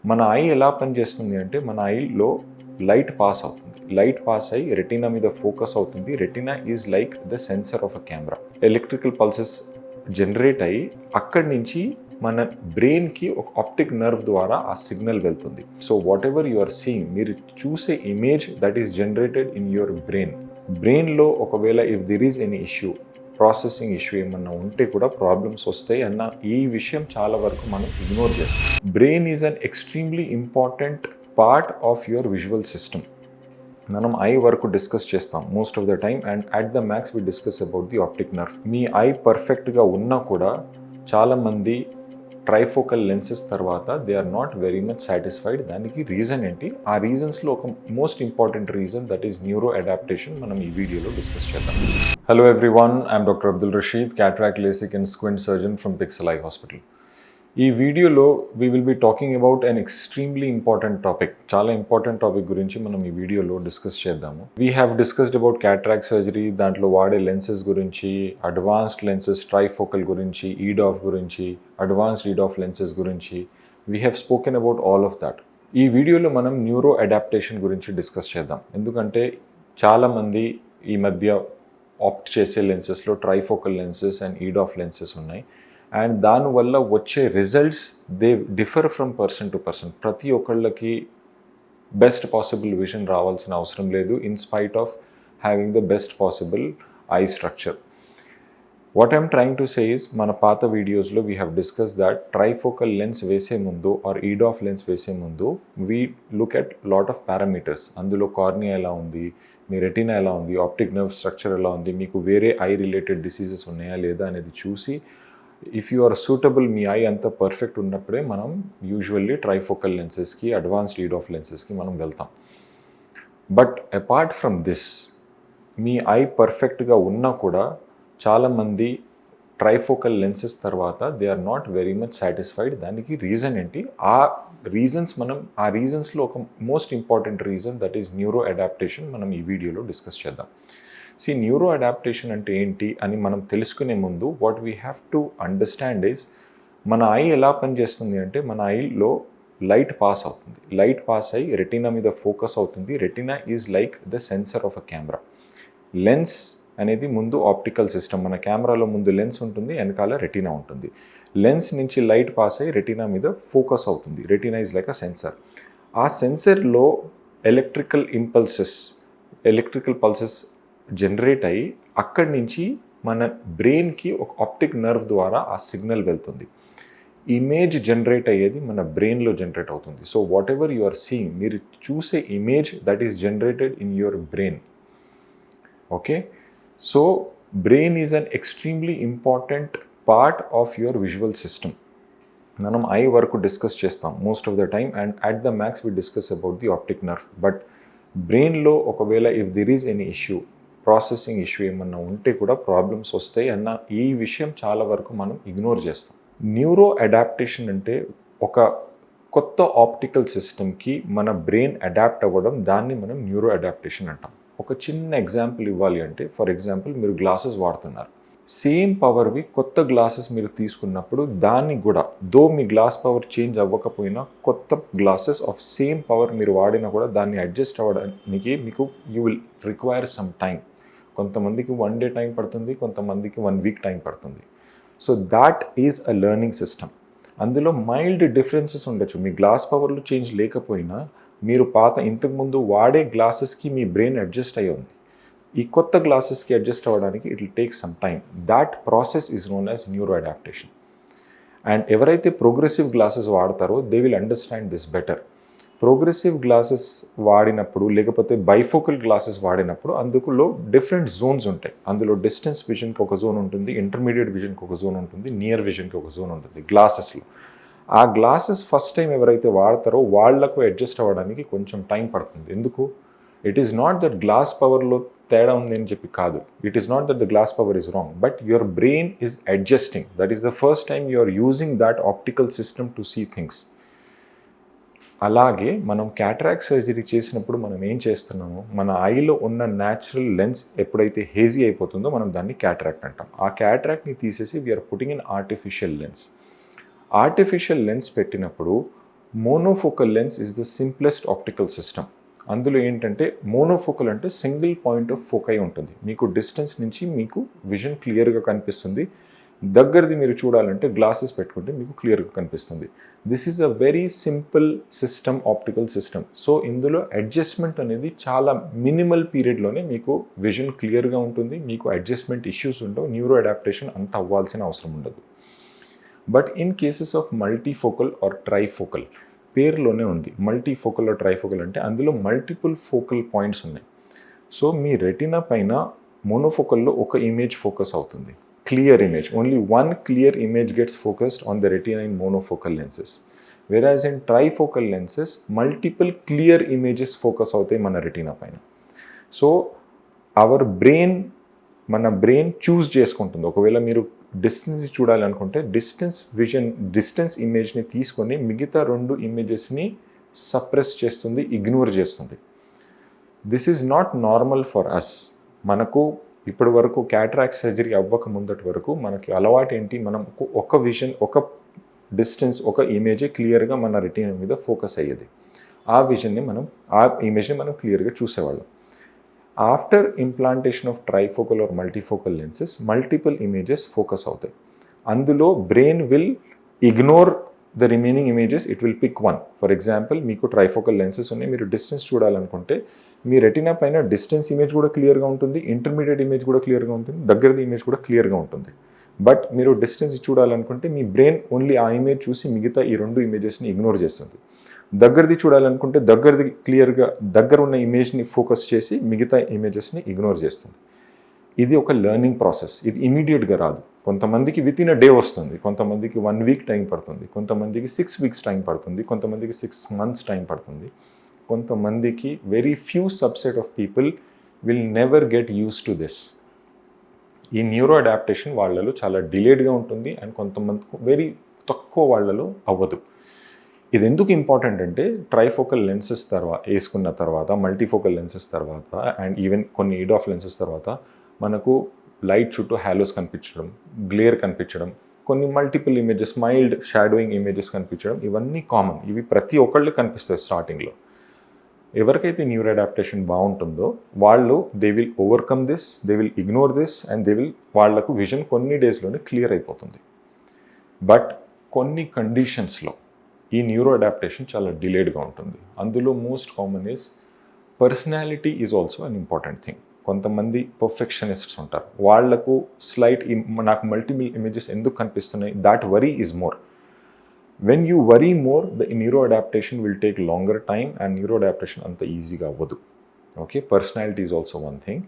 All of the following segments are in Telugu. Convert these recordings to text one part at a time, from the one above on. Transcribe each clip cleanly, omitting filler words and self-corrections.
మన ఐ ఎలా పనిచేస్తుంది అంటే మన ఐలో లైట్ పాస్ అవుతుంది. లైట్ పాస్ అయ్యి రెటీనా మీద ఫోకస్ అవుతుంది. Retina is like the sensor of a camera. Electrical pulses generate అయ్యి అక్కడి నుంచి మన బ్రెయిన్కి ఒక ఆప్టిక్ నర్వ్ ద్వారా ఆ సిగ్నల్ వెళ్తుంది. So whatever you are seeing, మీరు చూసే image that is generated in your బ్రెయిన్లో ఒకవేళ if there is any issue, processing issue ఏమన్నా ఉంటే కూడా ప్రాబ్లమ్స్ వస్తాయి అన్న ఈ విషయం చాలా వరకు మనం ఇగ్నోర్ చేస్తాం. Brain is an extremely important part of your visual system. మనం ఐ వరకు డిస్కస్ చేస్తాం most of the time, and at the max we discuss about the optic nerve. మీ ఐ పర్ఫెక్ట్గా ఉన్నా కూడా చాలామంది ట్రైఫోకల్ లెన్సెస్ తర్వాత they are not very much satisfied. దానికి రీజన్ ఏంటి? ఆ రీజన్స్లో ఒక most important reason that is neuro adaptation మనం ఈ వీడియోలో డిస్కస్ చేద్దాం. Hello everyone, I'm doctor Abdul Rashid, cataract, LASIK and squint surgeon from Pixel eye hospital. ఈ వీడియోలో we will be talking about an extremely important topic. చాలా ఇంపార్టెంట్ టాపిక్ గురించి మనం ఈ వీడియోలో డిస్కస్ చేద్దాము. We have discussed about cataract surgery, దాంట్లో వాడే లెన్సెస్ గురించి, అడ్వాన్స్డ్ లెన్సెస్ ట్రైఫోకల్ గురించి, ఈడాఫ్ గురించి, అడ్వాన్స్డ్ ఈడాఫ్ లెన్సెస్ గురించి. We have spoken about all of that. ఈ వీడియోలో మనం న్యూరో అడాప్టేషన్ గురించి డిస్కస్ చేద్దాం. ఎందుకంటే చాలామంది ఈ మధ్య ఆప్ట్ చేసే లెన్సెస్లో ట్రైఫోకల్ లెన్సెస్ అండ్ ఈడాఫ్ లెన్సెస్ ఉన్నాయి. అండ్ దానివల్ల వచ్చే results they differ from person to person. ప్రతి ఒక్కళ్ళకి బెస్ట్ పాసిబుల్ విజన్ రావాల్సిన అవసరం లేదు, in spite of having the best possible I structure. What I'm trying to say is, మన పాత వీడియోస్లో we have discuss that trifocal lens వేసే ముందు ఆర్ ఈడాఫ్ లెన్స్ వేసే ముందు we look at lot of parameters. అందులో కార్నియా ఎలా ఉంది, మీ రెటీనా ఎలా ఉంది, ఆప్టిక్ నర్వ్ స్ట్రక్చర్ ఎలా ఉంది, మీకు వేరే ఐ రిలేటెడ్ డిసీజెస్ ఉన్నాయా లేదా అనేది చూసి, ఇఫ్ యు ఆర్ సూటబుల్, మీ ఐ అంతా పర్ఫెక్ట్ ఉన్నప్పుడే మనం యూజువల్లీ ట్రైఫోకల్ లెన్సెస్కి, అడ్వాన్స్డ్ ఈడాఫ్ లెన్సెస్కి మనం వెళ్తాం. బట్ అపార్ట్ ఫ్రమ్ దిస్, మీ ఐ పర్ఫెక్ట్గా ఉన్నా కూడా చాలామంది ట్రైఫోకల్ లెన్సెస్ తర్వాత they are not very much satisfied. దానికి రీజన్ ఏంటి? ఆ రీజన్స్లో ఒక most important reason that is neuro adaptation మనం ఈ వీడియోలో డిస్కస్ చేద్దాం. న్యూరో అడాప్టేషన్ అంటే ఏంటి అని మనం తెలుసుకునే ముందు what we have to understand is, మన ఐ ఎలా పనిచేస్తుంది అంటే మన ఐలో లైట్ పాస్ అవుతుంది. లైట్ పాస్ అయ్యి రెటీనా మీద ఫోకస్ అవుతుంది. Retina is like the sensor of a camera. Lens అనేది ముందు ఆప్టికల్ సిస్టమ్. మన కెమెరాలో ముందు లెన్స్ ఉంటుంది, వెనకాల రెటీనా ఉంటుంది. లెన్స్ నుంచి లైట్ పాస్ అయ్యి రెటీనా మీద ఫోకస్ అవుతుంది. Retina is like a sensor. ఆ సెన్సర్లో ఎలక్ట్రికల్ పల్సెస్ జనరేట్ అయ్యి అక్కడి నుంచి మన బ్రెయిన్కి ఒక ఆప్టిక్ నర్వ్ ద్వారా ఆ సిగ్నల్ వెళ్తుంది. ఇమేజ్ జనరేట్ అయ్యేది మన బ్రెయిన్లో జనరేట్ అవుతుంది. So whatever you are seeing, మీరు చూసే image that is generated in your brain. Okay, so brain is an extremely important part of your visual system. మనం ఐ వరకు డిస్కస్ చేస్తాం most of the time, and at the max we discuss about the optic nerve. But బ్రెయిన్లో ఒకవేళ if there is any issue, processing issue ఏమన్నా ఉంటే కూడా ప్రాబ్లమ్స్ వస్తాయి అన్న ఈ విషయం చాలా వరకు మనం ఇగ్నోర్ చేస్తాం. న్యూరో అడాప్టేషన్ అంటే ఒక కొత్త ఆప్టికల్ సిస్టమ్కి మన బ్రెయిన్ అడాప్ట్ అవ్వడం, దాన్ని మనం న్యూరో అడాప్టేషన్ అంటాం. ఒక చిన్న ఎగ్జాంపుల్ ఇవ్వాలి అంటే, ఫర్ ఎగ్జాంపుల్ మీరు గ్లాసెస్ వాడుతున్నారు. సేమ్ పవర్వి కొత్త గ్లాసెస్ మీరు తీసుకున్నప్పుడు దాన్ని కూడా, దో మీ గ్లాస్ పవర్ చేంజ్ అవ్వకపోయినా, కొత్త గ్లాసెస్ ఆఫ్ సేమ్ పవర్ మీరు వాడినా కూడా దాన్ని అడ్జస్ట్ అవ్వడానికి మీకు you will require some time. కొంతమందికి 1 day టైం పడుతుంది, కొంతమందికి 1 week టైం పడుతుంది. So that is a learning system. అందులో మైల్డ్ డిఫరెన్సెస్ ఉండొచ్చు. మీ గ్లాస్ పవర్లో చేంజ్ లేకపోయినా మీరు ఇంతకుముందు వాడే గ్లాసెస్కి మీ బ్రెయిన్ అడ్జస్ట్ అయ్యి ఉంది. ఈ కొత్త గ్లాసెస్కి అడ్జస్ట్ అవ్వడానికి it will take some time. That process is known as neuro adaptation. And ఎవరైతే ప్రోగ్రెసివ్ గ్లాసెస్ వాడతారో they will understand this better. Progressive glasses వాడినప్పుడు, లేకపోతే బైఫోకల్ గ్లాసెస్ వాడినప్పుడు అందులో డిఫరెంట్ జోన్స్ ఉంటాయి. అందులో డిస్టెన్స్ విజన్కి ఒక జోన్ ఉంటుంది, ఇంటర్మీడియట్ విజన్కి ఒక జోన్ ఉంటుంది, నియర్ విజన్కి ఒక జోన్ ఉంటుంది గ్లాసెస్లో. ఆ గ్లాసెస్ ఫస్ట్ టైం ఎవరైతే వాడతారో వాళ్లకు అడ్జస్ట్ అవ్వడానికి కొంచెం టైం పడుతుంది. ఎందుకు? It is not that glass పవర్లో తేడా ఉంది అని చెప్పి కాదు. It is not that the glass power is wrong, but your brain is adjusting. That is the first time you are using that optical system to see things. అలాగే మనం క్యాటరాక్ట్ సర్జరీ చేసినప్పుడు మనం ఏం చేస్తున్నాము, మన ఐలో ఉన్న న్యాచురల్ లెన్స్ ఎప్పుడైతే హేజీ అయిపోతుందో మనం దాన్ని క్యాటరాక్ట్ అంటాం. ఆ క్యాటరాక్ట్ని తీసేసి we are putting in artificial lens. Artificial lens పెట్టినప్పుడు monofocal lens is the simplest optical system. అందులో ఏంటంటే మోనోఫోకల్ అంటే సింగిల్ పాయింట్ ఆఫ్ ఫోకై ఉంటుంది. మీకు డిస్టెన్స్ నుంచి మీకు విజన్ క్లియర్గా కనిపిస్తుంది. దగ్గరది మీరు చూడాలంటే గ్లాసెస్ పెట్టుకుంటే మీకు క్లియర్గా కనిపిస్తుంది. This is a very simple system, optical system. So ఇందులో అడ్జస్ట్మెంట్ అనేది చాలా మినిమల్ పీరియడ్లోనే మీకు విజన్ క్లియర్గా ఉంటుంది. మీకు అడ్జస్ట్మెంట్ ఇష్యూస్ ఉండవు. న్యూరో అడాప్టేషన్ అంత అవ్వాల్సిన అవసరం ఉండదు. But in cases of multifocal or trifocal, పేరులోనే ఉంది మల్టీఫోకల్ ఆర్ ట్రైఫోకల్ అంటే అందులో మల్టిపుల్ ఫోకల్ పాయింట్స్ ఉన్నాయి. సో మీ రెటినా పైన మోనోఫోకల్లో ఒక ఇమేజ్ ఫోకస్ అవుతుంది, clear image. Only one clear image gets focused on the retina in monofocal lenses. Whereas in trifocal lenses, multiple clear images focus అవుతాయి మన రెటీనా పైన. సో అవర్ బ్రెయిన్, మన బ్రెయిన్ చూస్ చేసుకుంటుంది. ఒకవేళ మీరు డిస్టెన్స్ చూడాలనుకుంటే డిస్టెన్స్ ఇమేజ్ని తీసుకొని మిగతా 2 ఇమేజెస్ని సప్రెస్ చేస్తుంది, ఇగ్నోర్ చేస్తుంది. This is not normal for us. మనకు ఇప్పటి వరకు క్యాటరాక్ట్ సర్జరీ అవ్వక ముందటి వరకు మనకి అలవాటు ఏంటి, మనం ఒక విజన్, ఒక డిస్టెన్స్, ఒక ఇమేజే క్లియర్గా మన రెటీనా మీద ఫోకస్ అయ్యేది. ఆ ఇమేజ్ని మనం క్లియర్గా చూసేవాళ్ళం. After implantation of trifocal or multifocal lenses multiple images focus అవుతాయి. అందులో brain will ignore the remaining images, it will pick one. For example, మీకు ట్రైఫోకల్ లెన్సెస్ ఉన్నాయి, మీరు డిస్టెన్స్ చూడాలనుకుంటే మీ రెటినా పైన డిస్టెన్స్ ఇమేజ్ కూడా క్లియర్గా ఉంటుంది, ఇంటర్మీడియట్ ఇమేజ్ కూడా క్లియర్గా ఉంటుంది, దగ్గరది ఇమేజ్ కూడా క్లియర్గా ఉంటుంది. బట్ మీరు డిస్టెన్స్ చూడాలనుకుంటే మీ బ్రెయిన్ ఓన్లీ ఆ ఇమేజ్ చూసి మిగతా ఈ 2 ఇమేజెస్ని ఇగ్నోర్ చేస్తుంది. దగ్గరది చూడాలనుకుంటే దగ్గరది క్లియర్గా దగ్గర ఉన్న ఇమేజ్ని ఫోకస్ చేసి మిగతా ఇమేజెస్ని ఇగ్నోర్ చేస్తుంది. ఇది ఒక లెర్నింగ్ ప్రాసెస్. ఇది ఇమీడియట్గా రాదు. కొంతమందికి విత్ ఇన్ అ డే వస్తుంది, కొంతమందికి 1 వీక్ టైం పడుతుంది, కొంతమందికి 6 వీక్స్ టైం పడుతుంది, కొంతమందికి 6 మంత్స్ టైం పడుతుంది, కొంతమందికి very few subset of people will never get use to this. ఈ న్యూరో అడాప్టేషన్ వాళ్ళలో చాలా డిలేడ్గా ఉంటుంది అండ్ కొంతమందికి వెరీ తక్కువ వాళ్ళలో అవ్వదు. ఇది ఎందుకు ఇంపార్టెంట్ అంటే ట్రైఫోకల్ లెన్సెస్ వేసుకున్న తర్వాత, మల్టీఫోకల్ లెన్సెస్ తర్వాత అండ్ ఈవెన్ కొన్ని ఈడాఫ్ లెన్సెస్ తర్వాత మనకు లైట్ చుట్టూ హ్యాలోస్ కనిపించడం, గ్లేర్ కనిపించడం, కొన్ని multiple images, mild shadowing images కనిపించడం, ఇవన్నీ కామన్. ఇవి ప్రతి ఒక్కళ్ళు కనిపిస్తాయి స్టార్టింగ్లో. ఎవరికైతే న్యూరో అడాప్టేషన్ బాగుంటుందో వాళ్ళు they will overcome this, they will ignore this and వాళ్ళకు విజన్ కొన్ని డేస్లోనే క్లియర్ అయిపోతుంది. బట్ కొన్ని కండిషన్స్లో ఈ న్యూరో అడాప్టేషన్ చాలా డిలేడ్గా ఉంటుంది. అందులో most common is personality is also an important thing. కొంతమంది పర్ఫెక్షనిస్ట్స్ ఉంటారు, వాళ్లకు నాకు మల్టిపుల్ ఇమేజెస్ ఎందుకు కనిపిస్తున్నాయి, that worry is more. When you worry more, the neuroadaptation will take longer time and neuroadaptation అంత ఈజీగా అవ్వదు. Okay, personality is also one thing.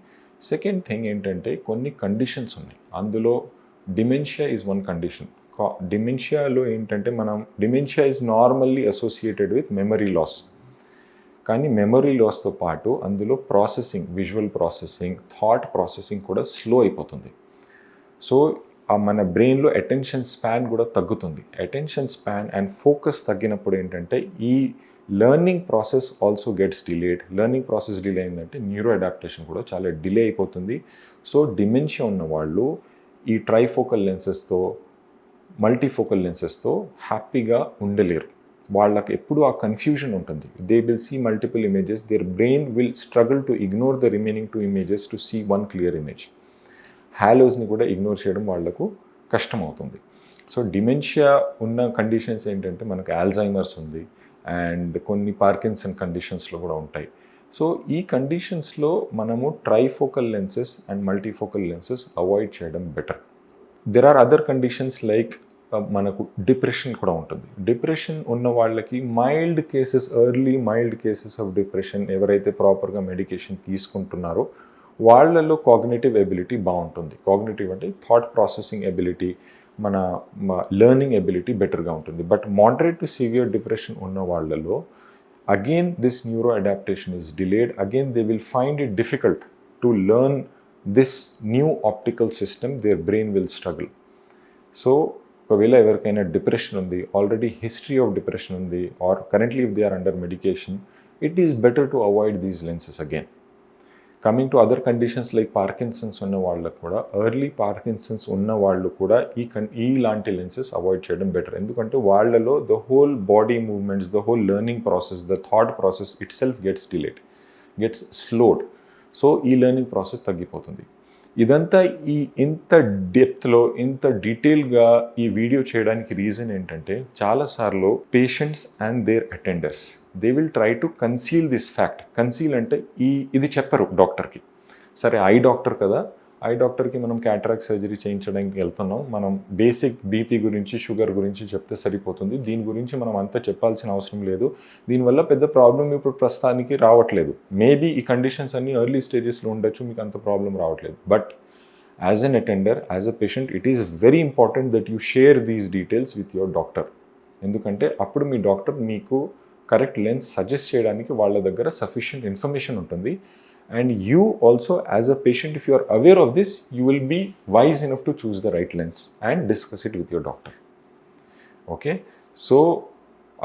Second thing ఏంటంటే కొన్ని కండిషన్స్ ఉన్నాయి. అందులో డిమెన్షియా ఈజ్ వన్ కండిషన్. డిమెన్షియాలో ఏంటంటే dementia is normally associated with memory loss. కానీ మెమరీ లాస్తో పాటు అందులో processing, visual processing, thought processing కూడా స్లో అయిపోతుంది. సో మన బ్రెయిన్లో అటెన్షన్ స్పాన్ కూడా తగ్గుతుంది. అటెన్షన్ స్పాన్ అండ్ ఫోకస్ తగ్గినప్పుడు ఏంటంటే ఈ learning process also gets delayed. Learning process delay అయిందంటే న్యూరో అడాప్టేషన్ కూడా చాలా డిలే అయిపోతుంది. సో డిమెన్షియా ఉన్న వాళ్ళు ఈ ట్రైఫోకల్ లెన్సెస్తో, మల్టీఫోకల్ లెన్సెస్తో హ్యాపీగా ఉండలేరు. వాళ్ళకి ఎప్పుడు ఆ కన్ఫ్యూజన్ ఉంటుంది. They will see multiple images, their brain will struggle to ignore the remaining 2 images to see one clear image. హ్యాలోస్ని కూడా ఇగ్నోర్ చేయడం వాళ్లకు కష్టమవుతుంది. సో డిమెన్షియా ఉన్న కండిషన్స్ ఏంటంటే మనకు ఆల్జైమర్స్ ఉంది అండ్ కొన్ని పార్కిన్సన్ కండిషన్స్లో కూడా ఉంటాయి. సో ఈ కండిషన్స్లో మనము trifocal lenses and multifocal lenses avoid చేయడం better. There are other conditions like మనకు డిప్రెషన్ కూడా ఉంటుంది. డిప్రెషన్ ఉన్న వాళ్ళకి early mild cases of depression ఎవరైతే ప్రాపర్గా మెడికేషన్ తీసుకుంటున్నారో వాళ్ళలో కాగ్నిటివ్ ఎబిలిటీ బాగుంటుంది. కాగ్నిటివ్ అంటే థాట్ ప్రాసెసింగ్ ఎబిలిటీ, మన లెర్నింగ్ ఎబిలిటీ బెటర్గా ఉంటుంది. But moderate to severe depression ఉన్న వాళ్ళలో again this neuro adaptation is delayed. Again they will find it difficult to learn this new optical system. There brain will struggle. So ఒకవేళ ఎవరికైనా డిప్రెషన్ ఉంది, ఆల్రెడీ హిస్టరీ ఆఫ్ డిప్రెషన్ ఉంది, or currently if they are under medication, it is better to avoid these lenses again. Coming to other conditions like Parkinson's ఉన్న వాళ్ళకు కూడా, ఎర్లీ పార్కిన్సన్స్ ఉన్న వాళ్ళు కూడా ఇలాంటి లెన్సెస్ అవాయిడ్ చేయడం బెటర్. ఎందుకంటే వాళ్ళలో the whole body movements, the whole learning process, the thought process it self gets slowed. So ఈ లెర్నింగ్ ప్రాసెస్ తగ్గిపోతుంది. ఇదంతా ఇంత డెప్త్లో, ఇంత డీటెయిల్గా ఈ వీడియో చేయడానికి రీజన్ ఏంటంటే, చాలాసార్లు patients and their attenders they will try to conceal this fact. Conceal అంటే ఇది చెప్పరు డాక్టర్కి. సరే ఐ డాక్టర్ కదా, ఐ డాక్టర్కి మనం క్యాటరాక్ట్ సర్జరీ చేయించడానికి వెళ్తున్నాం, మనం బేసిక్ బీపీ గురించి, షుగర్ గురించి చెప్తే సరిపోతుంది, దీని గురించి మనం అంతా చెప్పాల్సిన అవసరం లేదు, దీనివల్ల పెద్ద ప్రాబ్లం ఇప్పుడు ప్రస్తుతానికి రావట్లేదు, మేబీ ఈ కండిషన్స్ అన్నీ ఎర్లీ స్టేజెస్లో ఉండొచ్చు, మీకు అంత ప్రాబ్లం రావట్లేదు. But as an attender, as a patient, it is very important that you share these details with your doctor. ఎందుకంటే అప్పుడు మీ డాక్టర్ మీకు కరెక్ట్ లెన్స్ సజెస్ట్ చేయడానికి వాళ్ళ దగ్గర సఫిషియంట్ ఇన్ఫర్మేషన్ ఉంటుంది. And you also as a patient, if you are aware of this, you will be wise enough to choose the right lens and discuss it with your doctor. Okay, so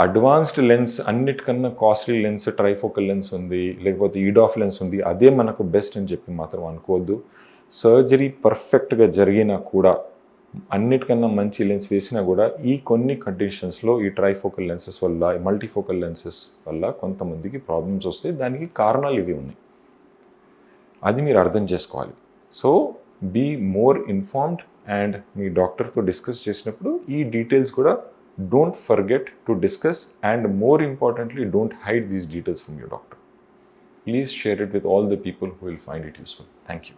advanced lens, అన్నిటికన్నా కాస్ట్లీ లెన్స్ ట్రైఫోకల్ లెన్స్ ఉంది, లేకపోతే ఈడాఫ్ లెన్స్ ఉంది, అదే మనకు బెస్ట్ అని చెప్పి మాత్రం అనుకోవద్దు. సర్జరీ పర్ఫెక్ట్గా జరిగినా కూడా, అన్నిటికన్నా మంచి లెన్స్ వేసినా కూడా, ఈ కొన్ని కండిషన్స్లో ఈ ట్రైఫోకల్ లెన్సెస్ వల్ల, మల్టీఫోకల్ లెన్సెస్ వల్ల కొంతమందికి ప్రాబ్లమ్స్ వస్తాయి. దానికి కారణాలు ఇవి ఉన్నాయి, అది మీరు అర్థం చేసుకోవాలి. So be more informed, and మీ డాక్టర్తో డిస్కస్ చేసినప్పుడు ఈ డీటెయిల్స్ కూడా don't forget to discuss, and more importantly don't hide these details from your doctor. Please share it with all the people who will find it useful. Thank you.